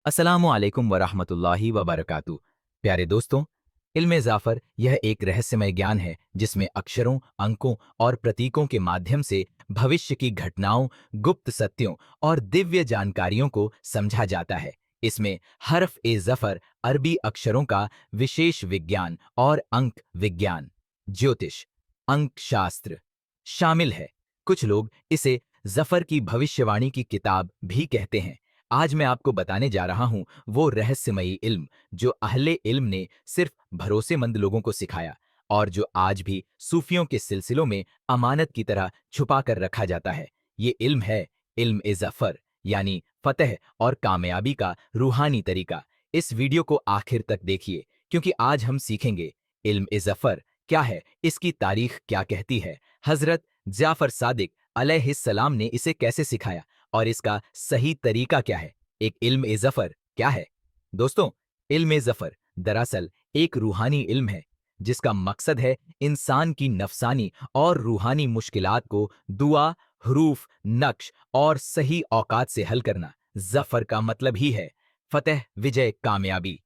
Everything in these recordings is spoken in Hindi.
अस्सलामु अलैकुम वरहमतुल्लाहि वबरकातुहू। प्यारे दोस्तों, इल्म ज़ाफ़र यह एक रहस्यमय ज्ञान है जिसमें अक्षरों, अंकों और प्रतीकों के माध्यम से भविष्य की घटनाओं, गुप्त सत्यों और दिव्य जानकारियों को समझा जाता है। इसमें हर्फ ए ज़फ़र, अरबी अक्षरों का विशेष विज्ञान और अंक विज्ञान, ज्योतिष, अंक शास्त्र शामिल है। कुछ लोग इसे ज़फ़र की भविष्यवाणी की किताब भी कहते हैं। आज मैं आपको बताने जा रहा हूं वो रहस्यमयी इल्म जो अहले इल्म ने सिर्फ भरोसेमंद लोगों को सिखाया और जो आज भी सूफियों के सिलसिलों में अमानत की तरह छुपा कर रखा जाता है। ये इल्म है इल्म ए ज़फ़र, यानी फतह और कामयाबी का रूहानी तरीका। इस वीडियो को आखिर तक देखिए क्योंकि आज हम सीखेंगे इल्म ए ज़फ़र क्या है, इसकी तारीख क्या कहती है, हजरत जाफर सादिक अलैहिस्सलाम ने इसे कैसे सिखाया और इसका सही तरीका क्या है। एक इल्म ए ज़फ़र क्या है? दोस्तों, इल्म ए ज़फ़र दरअसल एक रूहानी इल्म है जिसका मकसद है इंसान की नफसानी और रूहानी मुश्किलात को दुआ, हरूफ, नक्श और सही औकात से हल करना। ज़फ़र का मतलब ही है फतह, विजय, कामयाबी।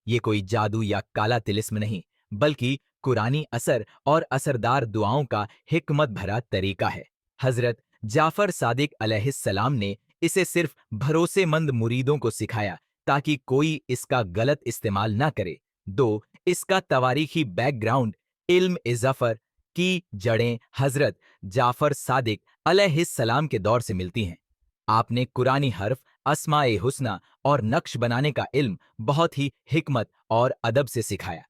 ये कोई जादू या काला तिलिस्म नहीं, बल्कि कुरानी असर और असरदार दुआओं का हिकमत भरा तरीका है। हजरत जाफर सादिक अलैहिस्सलाम ने इसे सिर्फ भरोसेमंद मुरीदों को सिखाया ताकि कोई इसका गलत इस्तेमाल ना करे। दो, इसका तवारीखी बैकग्राउंड। इल्म ए ज़फ़र की जड़ें हजरत जाफर सादिक अलैहिस्सलाम के दौर से मिलती हैं। आपने कुरानी हर्फ, अस्माए हुस्ना और नक्श बनाने का इल्म बहुत ही हिकमत और अदब से सिखाया।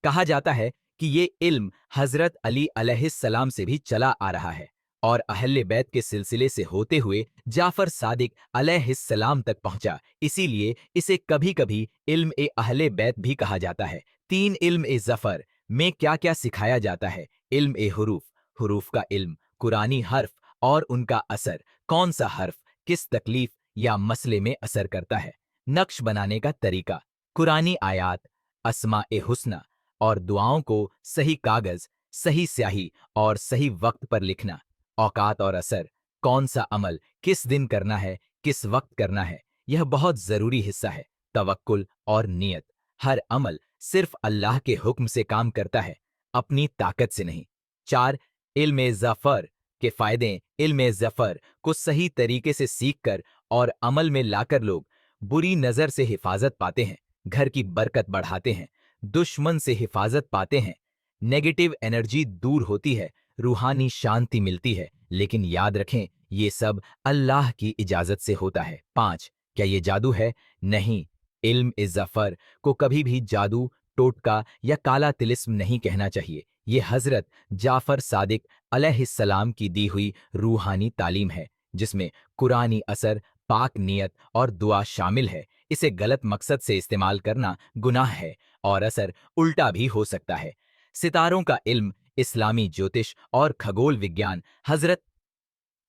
कहा जाता है कि ये इल्म हजरत अली अलैहिस्सलाम से भी चला आ रहा है और अहले बैत के सिलसिले से होते हुए जाफर सादिक अलैहिस्सलाम तक पहुंचा। इसीलिए इसे कभी-कभी इल्म ए अहले बैत भी कहा जाता है। तीन, इल्म ए ज़फ़र में क्या-क्या सिखाया जाता है। इल्म ए हुरूफ, हुरूफ का इल्म, कुरानी हर्फ और उनका असर, कौन सा हर्फ किस तकलीफ या मसले में असर करता है। नक्श बनाने का तरीका, कुरानी आयात, अस्मा ए हुस्ना और दुआओं को सही कागज, सही स्याही और सही वक्त पर लिखना। औकात और असर, कौन सा अमल किस दिन करना है, किस वक्त करना है, यह बहुत जरूरी हिस्सा है। तवक्कुल और नियत, हर अमल सिर्फ अल्लाह के हुक्म से काम करता है, अपनी ताकत से नहीं। चार, इल्म ज़फ़र के फायदे। इल्म ज़फ़र को सही तरीके से सीखकर और अमल में लाकर लोग बुरी नजर से हिफाजत पाते हैं, घर की बरकत बढ़ाते हैं, दुश्मन से हिफाजत पाते हैं, नेगेटिव एनर्जी दूर होती है, रूहानी शांति मिलती है। लेकिन याद रखें, ये सब अल्लाह की इजाजत से होता है। पांच, क्या ये जादू है? नहीं, इल्म ए ज़फ़र को कभी भी जादू, टोटका या काला तिलिस्म नहीं कहना चाहिए। ये हजरत जाफर सादिक अलैहिस्सलाम की दी हुई रूहानी तालीम है जिसमें कुरानी असर, पाक नियत और दुआ शामिल है। इसे गलत मकसद से इस्तेमाल करना गुनाह है और असर उल्टा भी हो सकता है। सितारों का इल्म, इस्लामी ज्योतिष और खगोल विज्ञान। हजरत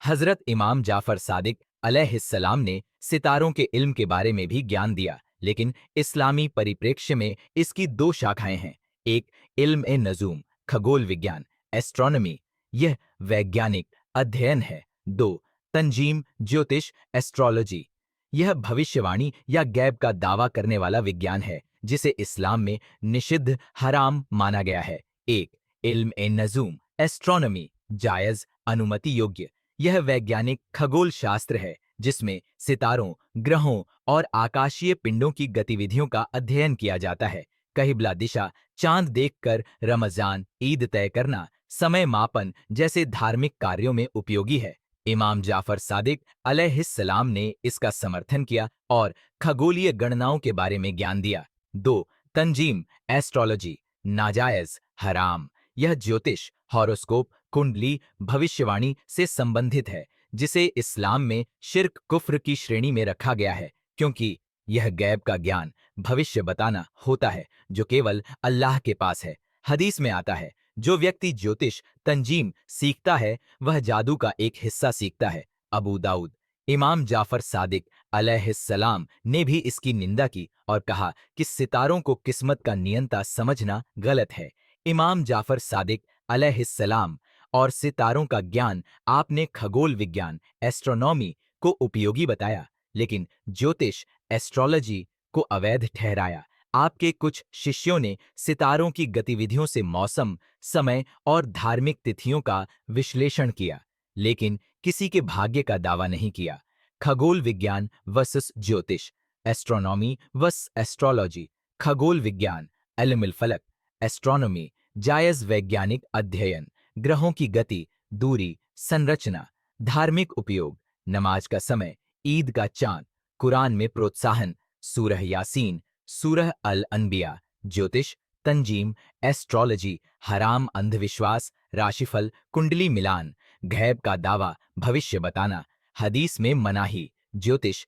हजरत इमाम जाफर सादिक अलैहिस्सलाम ने सितारों के इल्म के बारे में भी ज्ञान दिया, लेकिन इस्लामी परिप्रेक्ष्य में इसकी दो शाखाएं हैं। एक, इल्म ए नजूम, खगोल विज्ञान, एस्ट्रोनॉमी, यह वैज्ञानिक अध्ययन है। दो, तंजीम, ज्योतिष, एस्ट्रोलॉजी, यह भविष्यवाणी या गैब का दावा करने वाला विज्ञान है जिसे इस्लाम में निषिद्ध, हराम माना गया है। एक, इल्म ए नजूम, एस्ट्रोनॉमी, जायज, अनुमति योग्य, यह वैज्ञानिक खगोल शास्त्र है जिसमें सितारों, ग्रहों और आकाशीय पिंडों की गतिविधियों का अध्ययन किया जाता है। कहिबला दिशा, चांद देखकर रमजान, ईद तय करना, समय मापन जैसे धार्मिक कार्यों में उपयोगी है। इमाम जाफर सादिक अलैहिस्सलाम ने इसका समर्थन किया और खगोलीय गणनाओं के बारे में ज्ञान दिया। दो, तंजीम, एस्ट्रोलॉजी, नाजायज, हराम, यह ज्योतिष, हॉरोस्कोप, कुंडली, भविष्यवाणी से संबंधित है जिसे इस्लाम में शिर्क, कुफ्र की श्रेणी में रखा गया है क्योंकि यह गैब का ज्ञान, भविष्य बताना होता है जो केवल अल्लाह के पास है। हदीस में आता है, जो व्यक्ति ज्योतिष, तंजीम सीखता है वह जादू का एक हिस्सा सीखता है। अबू दाऊद। इमाम जाफर सादिक अलैहिस्सलाम ने भी इसकी निंदा की और कहा कि सितारों को किस्मत का नियंता समझना गलत है। इमाम जाफर सादिक अलैहिस्सलाम और सितारों का ज्ञान आपने खगोल विज्ञान, एस्ट्रोनॉमी को उपयोगी बताया, लेकिन ज्योतिष, एस्ट्रोलॉजी को अवैध ठहराया। आपके कुछ शिष्यों ने सितारों की गतिविधियों से मौसम, समय और धार्मिक तिथियों का विश्लेषण किया, लेकिन किसी के भाग्य का दावा नहीं किया। खगोल विज्ञान वर्सेस ज्योतिष, एस्ट्रोनॉमी वर्सेस एस्ट्रोलॉजी। खगोल विज्ञान, एलिमिल फलक, एस्ट्रोनॉमी, जायज वैज्ञानिक अध्ययन, ग्रहों की गति, दूरी, संरचना। धार्मिक उपयोग, नमाज का समय, ईद का चांद, कुरान में प्रोत्साहन, सूरह यासीन, सूरह अल अनबिया। ज्योतिष, तंजीम, एस्ट्रोलॉजी, हराम अंधविश्वास, राशिफल, कुंडली मिलान, गैब का दावा, भविष्य बताना। हदीस में मनाही, ज्योतिष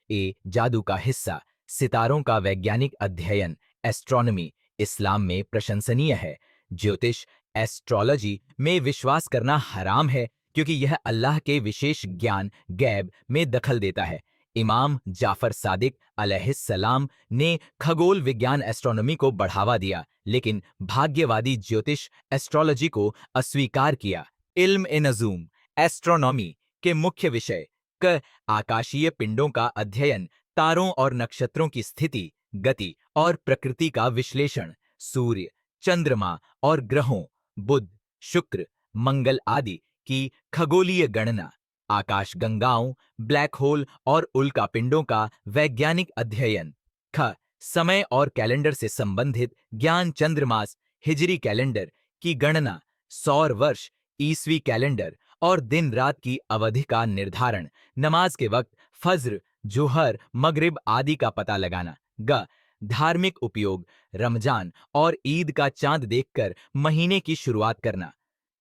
जादू का हिस्सा, सितारों का वैज्ञानिक अध्ययन, एस्ट्रोनॉमी, इस्लाम में प्रशंसनीय है। ज्योतिष, एस्ट्रोलॉजी में विश्वास करना हराम है क्योंकि यह अल्लाह के विशेष ज्ञान, गैब में दखल देता है। इमाम जाफर सादिक अलैहिस्सलाम ने खगोल विज्ञान एस्ट्रोनॉमी को बढ़ावा दिया, लेकिन भाग्यवादी ज्योतिष एस्ट्रोलॉजी को अस्वीकार किया। इल्म ए नजूम, एस्ट्रोनॉमी के मुख्य विषय क आकाशीय पिंडों का अध्ययन, तारों और नक्षत्रों की स्थिति, गति और प्रकृति का विश्लेषण, सूर्य, चंद्रमा और ग्रहों, बुध, शुक्र, मंगल आदि की खगोलीय गणना, आकाश गंगाओं, ब्लैक होल और उल्का पिंडों का वैज्ञानिक अध्ययन। ख समय और कैलेंडर से संबंधित ज्ञान, चंद्रमास, हिजरी कैलेंडर की गणना, सौर वर्ष, ईसवी कैलेंडर और दिन रात की अवधि का निर्धारण, नमाज के वक्त फज्र, जोहर, मगरिब आदि का पता लगाना। ग धार्मिक उपयोग, रमजान और ईद का चांद देखकर महीने की शुरुआत करना।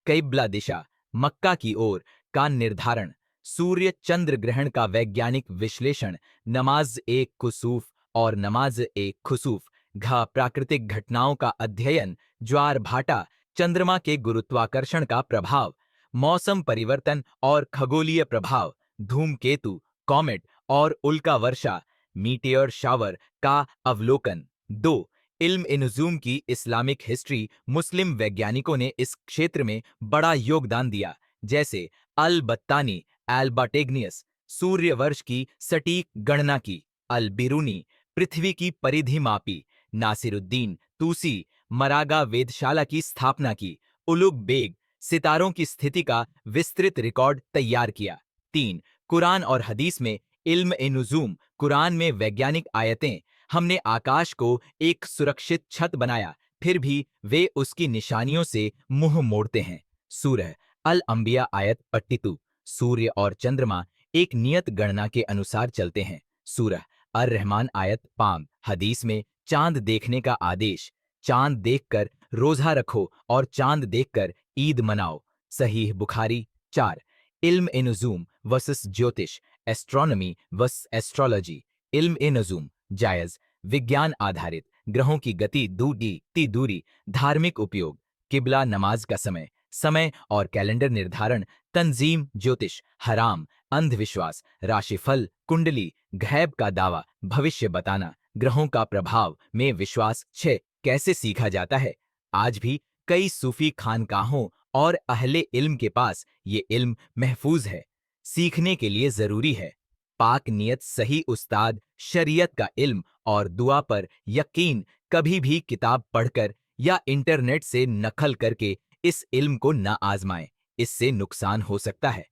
क़िबला दिशा, मक्का की ओर का निर्धारण, सूर्य चंद्र ग्रहण का वैज्ञानिक विश्लेषण, नमाज एक कुसूफ और नमाज एक खुसूफ। घ प्राकृतिक घटनाओं का अध्ययन, ज्वार भाटा, चंद्रमा के गुरुत्वाकर्षण का प्रभाव, मौसम परिवर्तन और खगोलीय प्रभाव, धूमकेतु, कॉमेट और उल्का वर्षा, मीटियोर शावर का अवलोकन। 2 इल्म ए नुजूम की इस्लामिक हिस्ट्री, मुस्लिम वैज्ञानिकों ने इस क्षेत्र में बड़ा योगदान दिया, जैसे अल बत्तानी, एल्बाटेग्नियस, सूर्य वर्ष की सटीक गणना की, अल बिरूनी, पृथ्वी की परिधि मापी, नासिरुद्दीन तूसी, मरागा वेधशाला की स्थापना की, उलुग बेग, सितारों की स्थिति का विस्तृत रिकॉर्ड तैयार किया। 3 कुरान और हदीस में इल्म ए नुजूम, कुरान में वैज्ञानिक आयतें, हमने आकाश को एक सुरक्षित छत बनाया, फिर भी वे उसकी निशानियों से मुंह मोड़ते हैं। सूरह अल अंबिया आयत 82, सूर्य और चंद्रमा एक नियत गणना के अनुसार चलते हैं। सूरह अर रहमान आयत 5, हदीस में चांद देखने का आदेश, चांद देखकर रोजा रखो और चांद देखकर ईद मनाओ। सहीह बुखारी। 4 इल्म ए नुजूम वर्सेस ज्योतिष, एस्ट्रोनॉमी वर्सेस एस्ट्रोलॉजी। इल्म ए नुजूम जायज, विज्ञान आधारित, ग्रहों की गति, दूरी, धार्मिक उपयोग, किबला, नमाज का समय, समय और कैलेंडर निर्धारण, तंजीम, ज्योतिष, हराम, अंधविश्वास, राशिफल, कुंडली, गैब का दावा, भविष्य बताना, ग्रहों का प्रभाव में विश्वास। 6 कैसे सीखा जाता है? आज भी कई सूफी खानकाहों और अहले इल्म के पास ये इल्म महफूज है। सीखने के लिए जरूरी है पाक नियत, सही उस्ताद, शरीयत का इल्म और दुआ पर यकीन। कभी भी किताब पढ़कर या इंटरनेट से नकल करके इस इल्म को न आजमाएं, इससे नुकसान हो सकता है।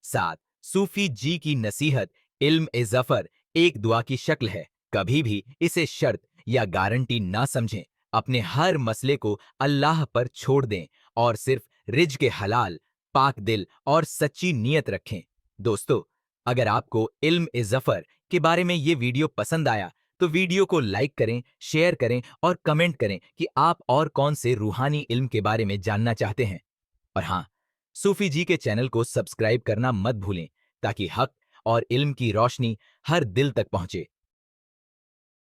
7 सूफी जी की नसीहत, इल्म ए ज़फर एक दुआ की शक्ल है, कभी भी इसे शर्त या गारंटी ना समझें। अपने हर मसले को अल्लाह पर छोड़ दें और सिर्फ रिज्क हलाल, पाक दिल और सच्ची नीयत रखें। दोस्तों, अगर आपको इल्म ए ज़फर के बारे में ये वीडियो पसंद आया तो वीडियो को लाइक करें, शेयर करें और कमेंट करें कि आप और कौन से रूहानी इल्म के बारे में जानना चाहते हैं। और हाँ, सूफी जी के चैनल को सब्सक्राइब करना मत भूलें ताकि हक और इल्म की रोशनी हर दिल तक पहुंचे।